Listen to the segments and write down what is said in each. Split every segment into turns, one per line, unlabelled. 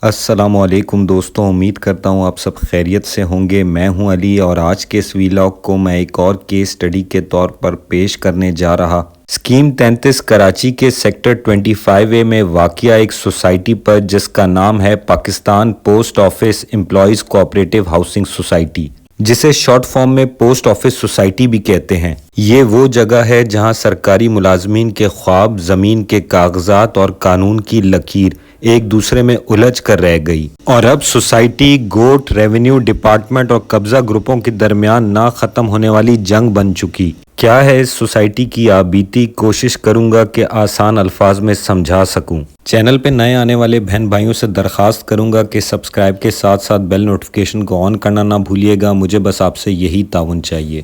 السلام علیکم دوستوں، امید کرتا ہوں آپ سب خیریت سے ہوں گے۔ میں ہوں علی اور آج کے اس ویلاگ کو میں ایک اور کیس سٹڈی کے طور پر پیش کرنے جا رہا۔ اسکیم 33 کراچی کے سیکٹر 25A میں واقع ایک سوسائٹی پر جس کا نام ہے Pakistan post office employees cooperative housing society, جسے شارٹ فارم میں پوسٹ آفس سوسائٹی بھی کہتے ہیں۔ یہ وہ جگہ ہے جہاں سرکاری ملازمین کے خواب، زمین کے کاغذات اور قانون کی لکیر ایک دوسرے میں الجھ کر رہ گئی، اور اب سوسائٹی، گوٹ، ریونیو ڈپارٹمنٹ اور قبضہ گروپوں کے درمیان نہ ختم ہونے والی جنگ بن چکی۔ کیا ہے اس سوسائٹی کی آبیتی، کوشش کروں گا کہ آسان الفاظ میں سمجھا سکوں۔ چینل پہ نئے آنے والے بہن بھائیوں سے درخواست کروں گا کہ سبسکرائب کے ساتھ ساتھ بیل نوٹیفیکیشن کو آن کرنا نہ بھولیے گا، مجھے بس آپ سے یہی تعاون چاہیے۔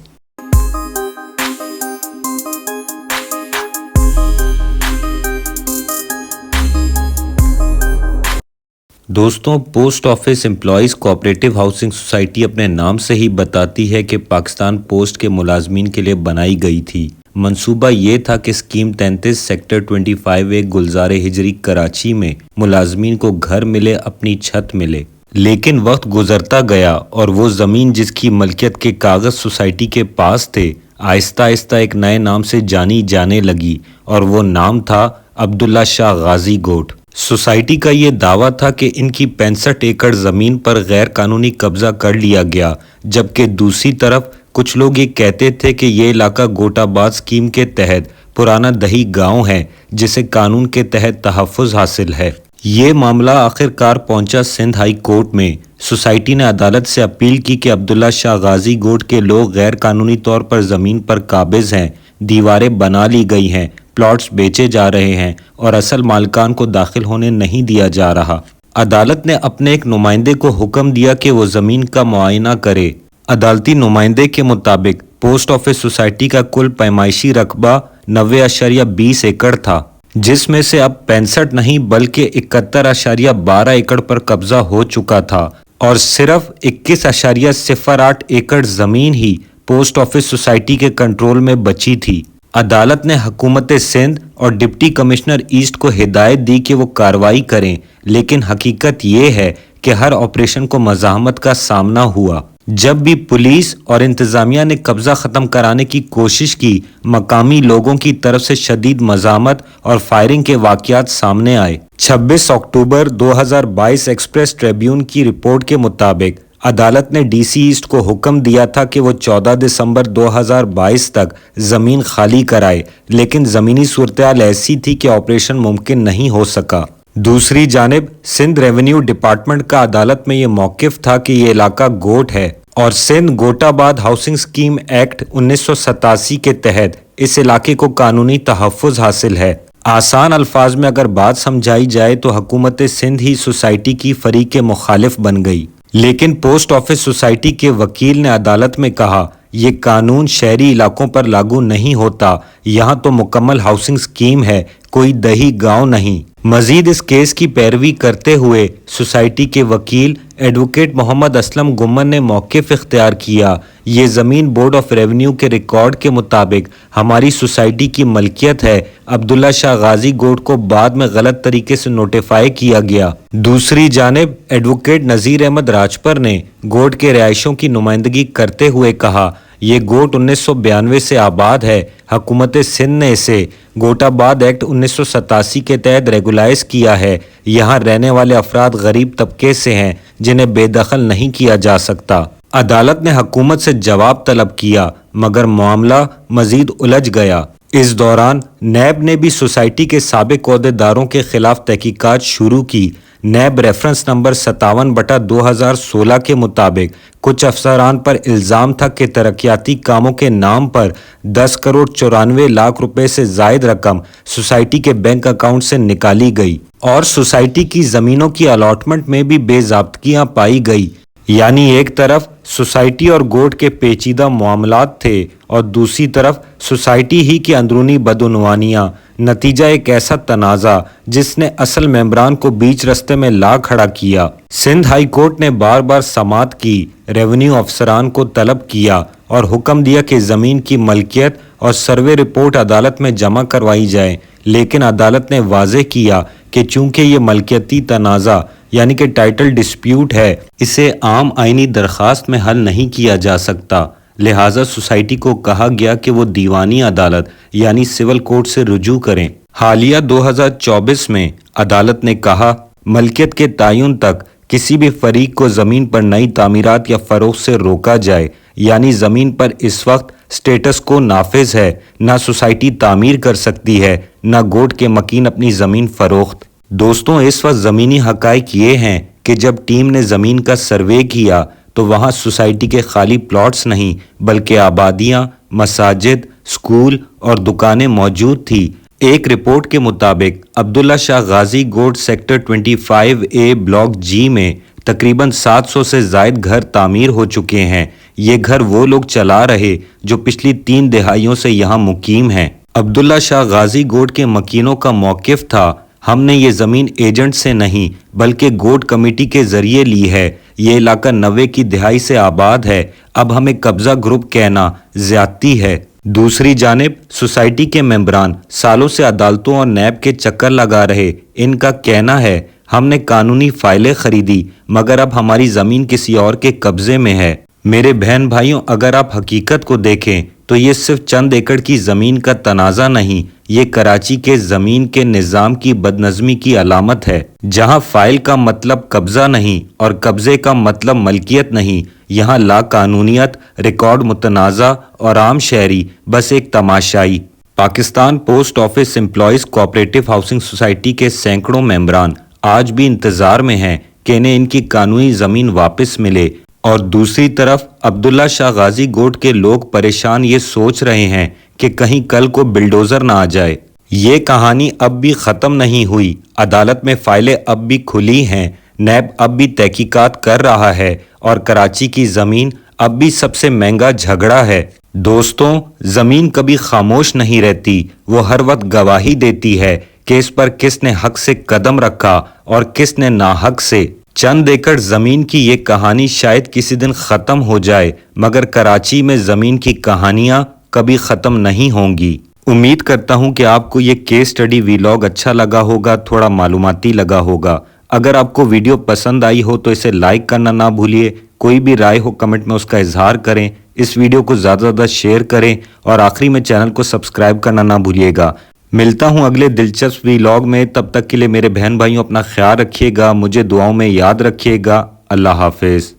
دوستوں، post office employees cooperative housing society اپنے نام سے ہی بتاتی ہے کہ پاکستان پوسٹ کے ملازمین کے لیے بنائی گئی تھی۔ منصوبہ یہ تھا کہ اسکیم 33 سیکٹر 25A گلزار ہجری کراچی میں ملازمین کو گھر ملے، اپنی چھت ملے۔ لیکن وقت گزرتا گیا اور وہ زمین جس کی ملکیت کے کاغذ سوسائٹی کے پاس تھے آہستہ آہستہ ایک نئے نام سے جانی جانے لگی، اور وہ نام تھا عبداللہ شاہ غازی گوٹ۔ سوسائٹی کا یہ دعویٰ تھا کہ ان کی 65 ایکڑ زمین پر غیر قانونی قبضہ کر لیا گیا، جبکہ دوسری طرف کچھ لوگ یہ کہتے تھے کہ یہ علاقہ گوٹ آباد اسکیم کے تحت پرانا دہی گاؤں ہے جسے قانون کے تحت تحفظ حاصل ہے۔ یہ معاملہ آخرکار پہنچا سندھ ہائی کورٹ میں۔ سوسائٹی نے عدالت سے اپیل کی کہ عبداللہ شاہ غازی گوٹ کے لوگ غیر قانونی طور پر زمین پر قابض ہیں، دیواریں بنا لی گئی ہیں، پلاٹس بیچے جا رہے ہیں اور اصل مالکان کو داخل ہونے نہیں دیا جا رہا۔ عدالت نے اپنے ایک نمائندے کو حکم دیا کہ وہ زمین کا معائنہ کرے۔ عدالتی نمائندے کے مطابق پوسٹ آفس سوسائٹی کا کل پیمائشی رقبہ 90.20 ایکڑ تھا، جس میں سے اب 65 نہیں بلکہ 71.12 ایکڑ پر قبضہ ہو چکا تھا، اور صرف 21.08 ایکڑ زمین ہی پوسٹ آفس سوسائٹی کے کنٹرول میں بچی تھی۔ عدالت نے حکومت سندھ اور ڈپٹی کمشنر ایسٹ کو ہدایت دی کہ وہ کارروائی کریں، لیکن حقیقت یہ ہے کہ ہر آپریشن کو مزاحمت کا سامنا ہوا۔ جب بھی پولیس اور انتظامیہ نے قبضہ ختم کرانے کی کوشش کی، مقامی لوگوں کی طرف سے شدید مزاحمت اور فائرنگ کے واقعات سامنے آئے۔ 26 اکتوبر 2022 ایکسپریس ٹریبیون کی رپورٹ کے مطابق عدالت نے ڈی سی ایسٹ کو حکم دیا تھا کہ وہ 14 دسمبر 2022 تک زمین خالی کرائے، لیکن زمینی صورتحال ایسی تھی کہ آپریشن ممکن نہیں ہو سکا۔ دوسری جانب سندھ ریونیو ڈپارٹمنٹ کا عدالت میں یہ موقف تھا کہ یہ علاقہ گوٹ ہے، اور سندھ گوٹ آباد ہاؤسنگ اسکیم ایکٹ 1987 کے تحت اس علاقے کو قانونی تحفظ حاصل ہے۔ آسان الفاظ میں اگر بات سمجھائی جائے تو حکومت سندھ ہی سوسائٹی کی فریق مخالف بن گئی۔ لیکن پوسٹ آفس سوسائٹی کے وکیل نے عدالت میں کہا، یہ قانون شہری علاقوں پر لاگو نہیں ہوتا، یہاں تو مکمل ہاؤسنگ اسکیم ہے، کوئی دیہی گاؤں نہیں۔ مزید اس کیس کی پیروی کرتے ہوئے سوسائٹی کے وکیل ایڈوکیٹ محمد اسلم گمن نے موقف اختیار کیا، یہ زمین بورڈ آف ریونیو کے ریکارڈ کے مطابق ہماری سوسائٹی کی ملکیت ہے۔ عبداللہ شاہ غازی گوٹ کو بعد میں غلط طریقے سے نوٹیفائی کیا گیا۔ دوسری جانب ایڈوکیٹ نذیر احمد راجپر نے گوٹ کے رہائشیوں کی نمائندگی کرتے ہوئے کہا، یہ گوٹ 1992 سے آباد ہے، حکومت سندھ نے اسے گوٹ آباد ایکٹ 1987 کے تحت ریگولائز کیا ہے، یہاں رہنے والے افراد غریب طبقے سے ہیں جنہیں بے دخل نہیں کیا جا سکتا۔ عدالت نے حکومت سے جواب طلب کیا، مگر معاملہ مزید الجھ گیا۔ اس دوران نیب نے بھی سوسائٹی کے سابق عہدیداروں کے خلاف تحقیقات شروع کی۔ نیب ریفرنس نمبر 57/2016 کے مطابق کچھ افسران پر الزام تھا کہ ترقیاتی کاموں کے نام پر 10 کروڑ 94 لاکھ روپے سے زائد رقم سوسائٹی کے بینک اکاؤنٹ سے نکالی گئی، اور سوسائٹی کی زمینوں کی الاٹمنٹ میں بھی بے ضابطگیاں پائی گئی۔ یعنی ایک طرف سوسائٹی اور گوٹ کے پیچیدہ معاملات تھے اور دوسری طرف سوسائٹی ہی کی اندرونی بدعنوانیاں، نتیجہ ایک ایسا تنازع جس نے اصل ممبران کو بیچ رستے میں لا کھڑا کیا۔ سندھ ہائی کورٹ نے بار بار سماعت کی، ریونیو افسران کو طلب کیا اور حکم دیا کہ زمین کی ملکیت اور سروے رپورٹ عدالت میں جمع کروائی جائے، لیکن عدالت نے واضح کیا کہ چونکہ یہ ملکیتی تنازع یعنی کہ ٹائٹل ڈسپیوٹ ہے، اسے عام آئینی درخواست میں حل نہیں کیا جا سکتا، لہٰذا سوسائٹی کو کہا گیا کہ وہ دیوانی عدالت یعنی سول کورٹ سے رجوع کریں۔ حالیہ 2024 میں عدالت نے کہا ملکیت کے تعین تک کسی بھی فریق کو زمین پر نئی تعمیرات یا فروخت سے روکا جائے، یعنی زمین پر اس وقت سٹیٹس کو نافذ ہے، نہ سوسائٹی تعمیر کر سکتی ہے، نہ گوٹ کے مکین اپنی زمین فروخت۔ دوستوں، اس وقت زمینی حقائق یہ ہیں کہ جب ٹیم نے زمین کا سروے کیا تو وہاں سوسائٹی کے خالی پلاٹس نہیں بلکہ آبادیاں، مساجد، سکول اور دکانیں موجود تھی۔ ایک رپورٹ کے مطابق عبداللہ شاہ غازی گوٹ سیکٹر 25A بلاک جی میں تقریباً 700 سے زائد گھر تعمیر ہو چکے ہیں۔ یہ گھر وہ لوگ چلا رہے جو پچھلی 3 دہائیوں سے یہاں مقیم ہیں۔ عبداللہ شاہ غازی گوٹ کے مکینوں کا موقف تھا، ہم نے یہ زمین ایجنٹ سے نہیں بلکہ گوٹ کمیٹی کے ذریعے لی ہے، یہ علاقہ 90 کی دہائی سے آباد ہے، اب ہمیں قبضہ گروپ کہنا زیادتی ہے۔ دوسری جانب سوسائٹی کے ممبران سالوں سے عدالتوں اور نیب کے چکر لگا رہے، ان کا کہنا ہے ہم نے قانونی فائلیں خریدی مگر اب ہماری زمین کسی اور کے قبضے میں ہے۔ میرے بہن بھائیوں، اگر آپ حقیقت کو دیکھیں تو یہ صرف چند ایکڑ کی زمین کا تنازع نہیں، یہ کراچی کے زمین کے نظام کی بدنظمی کی علامت ہے، جہاں فائل کا مطلب قبضہ نہیں اور قبضے کا مطلب ملکیت نہیں، یہاں لا قانونیت، ریکارڈ متنازع اور عام شہری بس ایک تماشائی۔ Pakistan post office employees cooperative housing society کے سینکڑوں ممبران آج بھی انتظار میں ہیں کہ انہیں ان کی قانونی زمین واپس ملے، اور دوسری طرف عبداللہ شاہ غازی گوٹ کے لوگ پریشان یہ سوچ رہے ہیں کہ کہیں کل کو بلڈوزر نہ آ جائے۔ یہ کہانی اب بھی ختم نہیں ہوئی، عدالت میں فائلیں اب بھی کھلی ہیں، نیب اب بھی تحقیقات کر رہا ہے اور کراچی کی زمین اب بھی سب سے مہنگا جھگڑا ہے۔ دوستوں، زمین کبھی خاموش نہیں رہتی، وہ ہر وقت گواہی دیتی ہے کہ اس پر کس نے حق سے قدم رکھا اور کس نے ناحق سے۔ چند ایکڑ زمین کی یہ کہانی شاید کسی دن ختم ہو جائے مگر کراچی میں زمین کی کہانیاں کبھی ختم نہیں ہوں گی۔ امید کرتا ہوں کہ آپ کو یہ کیس سٹڈی ویلاگ اچھا لگا ہوگا، تھوڑا معلوماتی لگا ہوگا۔ اگر آپ کو ویڈیو پسند آئی ہو تو اسے لائک کرنا نہ بھولیے، کوئی بھی رائے ہو کمنٹ میں اس کا اظہار کریں، اس ویڈیو کو زیادہ سے زیادہ شیئر کریں اور آخری میں چینل کو سبسکرائب کرنا نہ بھولیے گا۔ ملتا ہوں اگلے دلچسپ ویلاگ میں، تب تک کے لیے میرے بہن بھائیوں اپنا خیال رکھیے گا، مجھے دعاؤں میں یاد رکھیے گا۔ اللہ حافظ۔